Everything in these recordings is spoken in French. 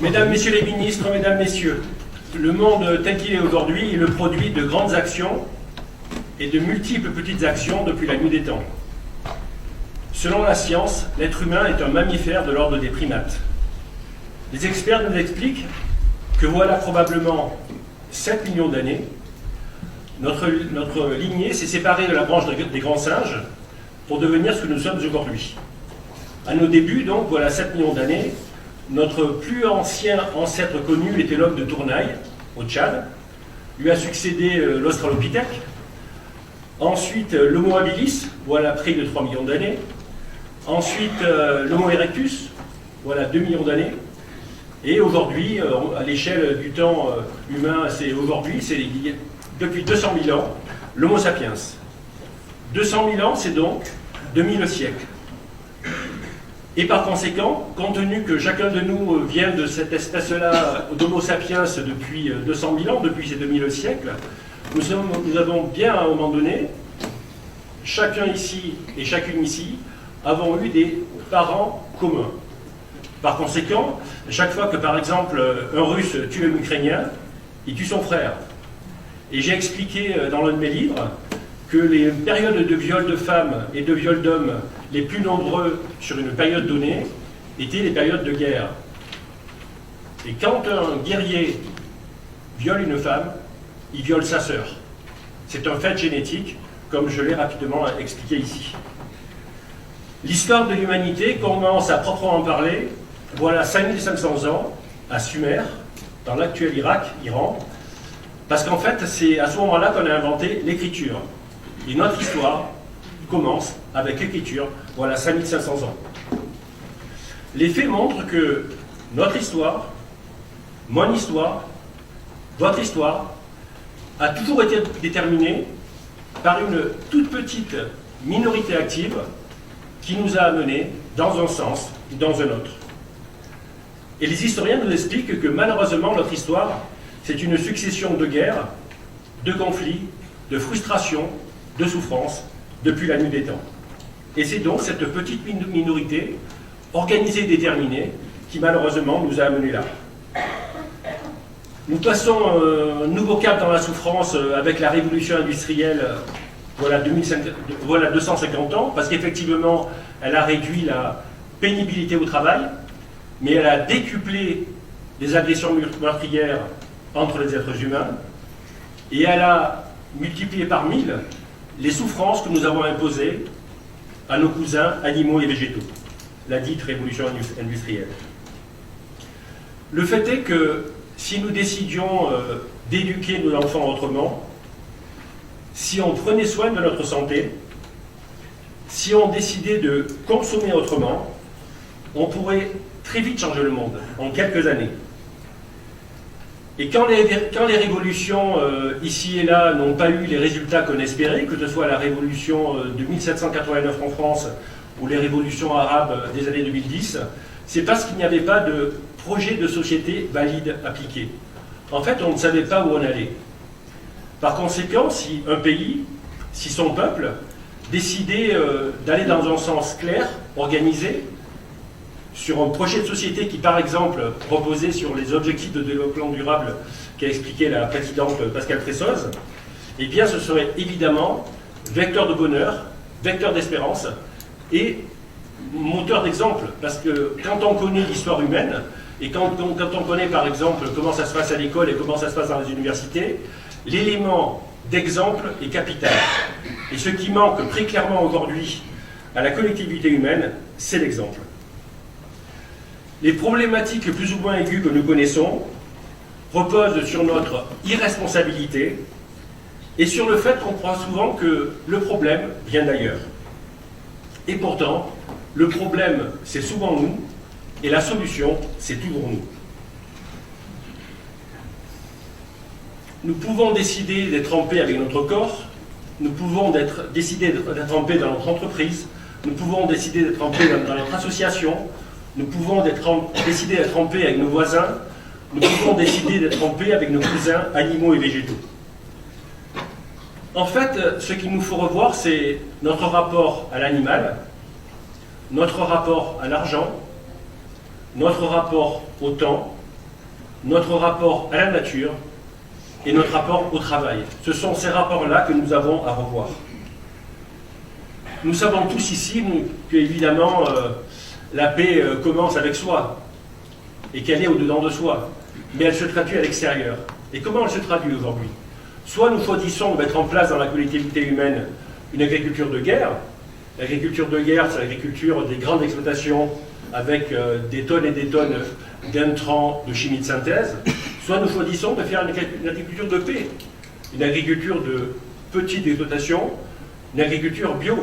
Mesdames, Messieurs les ministres, Mesdames, Messieurs, le monde tel qu'il est aujourd'hui est le produit de grandes actions et de multiples petites actions depuis la nuit des temps. Selon la science, l'être humain est un mammifère de l'ordre des primates. Les experts nous expliquent que voilà probablement 7 millions d'années, notre lignée s'est séparée de la branche des grands singes pour devenir ce que nous sommes aujourd'hui. À nos débuts, donc, voilà 7 millions d'années, notre plus ancien ancêtre connu était l'homme de Tournaille, au Tchad. Lui a succédé l'Australopithèque. Ensuite, l'Homo habilis, voilà près de 3 millions d'années. Ensuite, l'Homo erectus, voilà 2 millions d'années. Et aujourd'hui, à l'échelle du temps humain, c'est aujourd'hui, c'est depuis 200 000 ans, l'Homo sapiens. 200 000 ans, c'est donc 2000 siècles. Et par conséquent, compte tenu que chacun de nous vient de cette espèce-là d'Homo sapiens depuis 200 000 ans, depuis ces 2000 siècles, nous avons bien à un moment donné, chacun ici et chacune ici, avons eu des parents communs. Par conséquent, chaque fois que par exemple un Russe tue un Ukrainien, il tue son frère. Et j'ai expliqué dans l'un de mes livres que les périodes de viol de femmes et de viol d'hommes les plus nombreux sur une période donnée étaient les périodes de guerre. Et quand un guerrier viole une femme, il viole sa sœur. C'est un fait génétique, comme je l'ai rapidement expliqué ici. L'histoire de l'humanité commence à proprement parler, voilà 5500 ans, à Sumer, dans l'actuel Irak, Iran, parce qu'en fait, c'est à ce moment-là qu'on a inventé l'écriture. Et notre histoire commence avec l'écriture, voilà 5500 ans. Les faits montrent que notre histoire, mon histoire, votre histoire, a toujours été déterminée par une toute petite minorité active qui nous a amenés dans un sens ou dans un autre. Et les historiens nous expliquent que malheureusement notre histoire, c'est une succession de guerres, de conflits, de frustrations, de souffrances, depuis la nuit des temps. Et c'est donc cette petite minorité, organisée et déterminée, qui malheureusement nous a amenés là. Nous passons un nouveau cap dans la souffrance avec la révolution industrielle, voilà 250 ans, parce qu'effectivement, elle a réduit la pénibilité au travail, mais elle a décuplé les agressions meurtrières entre les êtres humains, et elle a multiplié par 1000 les souffrances que nous avons imposées à nos cousins animaux et végétaux, la dite révolution industrielle. Le fait est que si nous décidions d'éduquer nos enfants autrement, si on prenait soin de notre santé, si on décidait de consommer autrement, on pourrait très vite changer le monde, en quelques années. Et quand les révolutions ici et là n'ont pas eu les résultats qu'on espérait, que ce soit la révolution de 1789 en France ou les révolutions arabes des années 2010, c'est parce qu'il n'y avait pas de projet de société valide appliqué. En fait, on ne savait pas où on allait. Par conséquent, si un pays, si son peuple décidait d'aller dans un sens clair, organisé, sur un projet de société qui, par exemple, reposait sur les objectifs de développement durable qu'a expliqué la présidente Pascale Fressoz, eh bien, ce serait évidemment vecteur de bonheur, vecteur d'espérance et moteur d'exemple. Parce que quand on connaît l'histoire humaine, et quand on connaît, par exemple, comment ça se passe à l'école et comment ça se passe dans les universités, l'élément d'exemple est capital. Et ce qui manque très clairement aujourd'hui à la collectivité humaine, c'est l'exemple. Les problématiques plus ou moins aiguës que nous connaissons reposent sur notre irresponsabilité et sur le fait qu'on croit souvent que le problème vient d'ailleurs. Et pourtant, le problème, c'est souvent nous, et la solution, c'est toujours nous. Nous pouvons décider d'être en paix avec notre corps, nous pouvons décider d'être en paix dans notre entreprise, nous pouvons décider d'être en paix dans notre association, nous pouvons décider d'être en paix avec nos voisins, nous pouvons décider d'être en paix avec nos cousins animaux et végétaux. En fait, ce qu'il nous faut revoir, c'est notre rapport à l'animal, notre rapport à l'argent, notre rapport au temps, notre rapport à la nature et notre rapport au travail. Ce sont ces rapports-là que nous avons à revoir. Nous savons tous ici qu'évidemment la paix commence avec soi et qu'elle est au-dedans de soi, mais elle se traduit à l'extérieur. Et comment elle se traduit aujourd'hui? Soit nous choisissons de mettre en place dans la collectivité humaine une agriculture de guerre. L'agriculture de guerre, c'est l'agriculture des grandes exploitations avec des tonnes et des tonnes d'intrants de chimie de synthèse. Soit nous choisissons de faire une agriculture de paix, une agriculture de petite exploitation, une agriculture bio.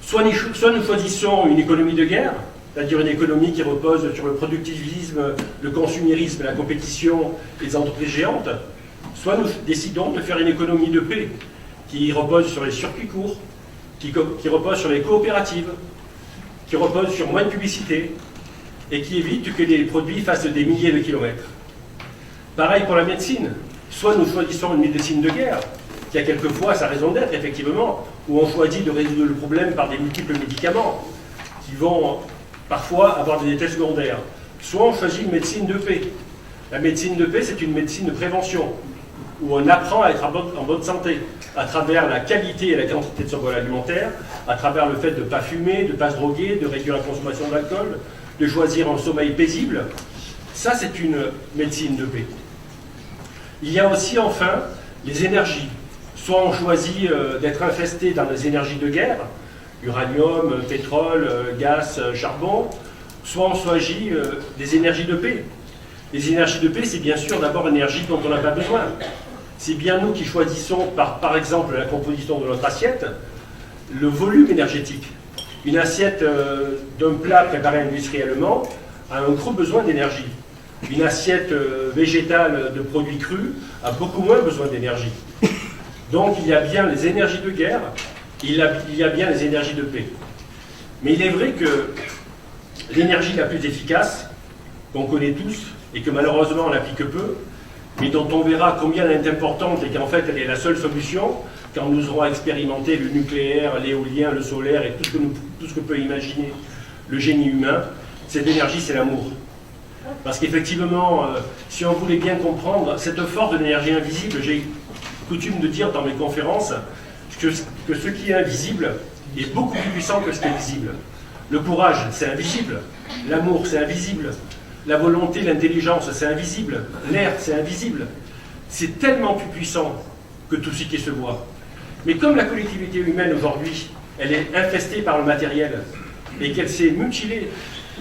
Soit nous choisissons une économie de guerre, c'est-à-dire une économie qui repose sur le productivisme, le consumérisme, la compétition et les entreprises géantes. Soit nous décidons de faire une économie de paix qui repose sur les circuits courts, qui repose sur les coopératives, qui repose sur moins de publicité et qui évite que les produits fassent des milliers de kilomètres. Pareil pour la médecine. Soit nous choisissons une médecine de guerre, qui a quelquefois sa raison d'être, effectivement, où on choisit de résoudre le problème par des multiples médicaments qui vont parfois avoir des effets secondaires. Soit on choisit une médecine de paix. La médecine de paix, c'est une médecine de prévention, où on apprend à être en bonne santé, à travers la qualité et la quantité de son bol alimentaire, à travers le fait de ne pas fumer, de ne pas se droguer, de réduire la consommation d'alcool, de choisir un sommeil paisible. Ça, c'est une médecine de paix. Il y a aussi, enfin, les énergies. Soit on choisit d'être infesté dans les énergies de guerre, uranium, pétrole, gaz, charbon, soit on choisit des énergies de paix. Les énergies de paix, c'est bien sûr d'abord l'énergie dont on n'a pas besoin. C'est bien nous qui choisissons, par exemple, la composition de notre assiette, le volume énergétique. Une assiette d'un plat préparé industriellement a un gros besoin d'énergie. Une assiette végétale de produits crus a beaucoup moins besoin d'énergie. Donc il y a bien les énergies de guerre, il y a bien les énergies de paix. Mais il est vrai que l'énergie la plus efficace, qu'on connaît tous, et que malheureusement on applique peu, mais dont on verra combien elle est importante et qu'en fait elle est la seule solution, quand nous aurons expérimenté le nucléaire, l'éolien, le solaire et tout ce que peut imaginer le génie humain, cette énergie c'est l'amour. Parce qu'effectivement, si on voulait bien comprendre cette force de l'énergie invisible, j'ai coutume de dire dans mes conférences que ce qui est invisible est beaucoup plus puissant que ce qui est visible. Le courage, c'est invisible. L'amour, c'est invisible. La volonté, l'intelligence, c'est invisible. L'air, c'est invisible. C'est tellement plus puissant que tout ce qui se voit. Mais comme la collectivité humaine aujourd'hui, elle est infestée par le matériel et qu'elle s'est mutilée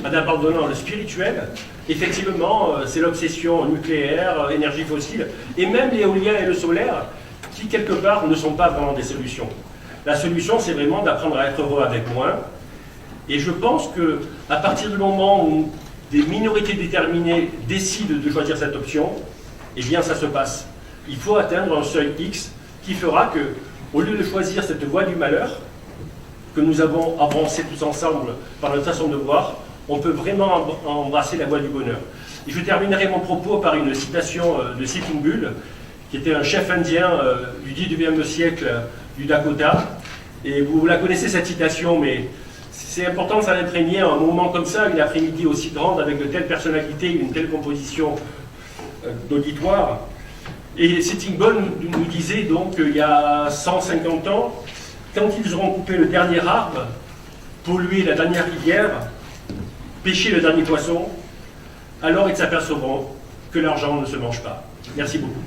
en abandonnant le spirituel, effectivement, c'est l'obsession nucléaire, énergie fossile, et même l'éolien et le solaire, qui quelque part ne sont pas vraiment des solutions. La solution, c'est vraiment d'apprendre à être heureux avec moins. Et je pense qu'à partir du moment où des minorités déterminées décident de choisir cette option, eh bien ça se passe. Il faut atteindre un seuil X qui fera que, au lieu de choisir cette voie du malheur, que nous avons avancé tous ensemble par notre façon de voir, on peut vraiment embrasser la voie du bonheur. Et je terminerai mon propos par une citation de Sitting Bull, qui était un chef indien du 19e siècle du Dakota. Et vous la connaissez cette citation, mais c'est important de s'en imprégner à un moment comme ça, une après-midi aussi grande, avec de telles personnalités, une telle composition d'auditoire. Et Sitting Bull nous disait donc qu'il y a 150 ans, quand ils auront coupé le dernier arbre, pollué la dernière rivière, pêché le dernier poisson, alors ils s'apercevront que l'argent ne se mange pas. Merci beaucoup.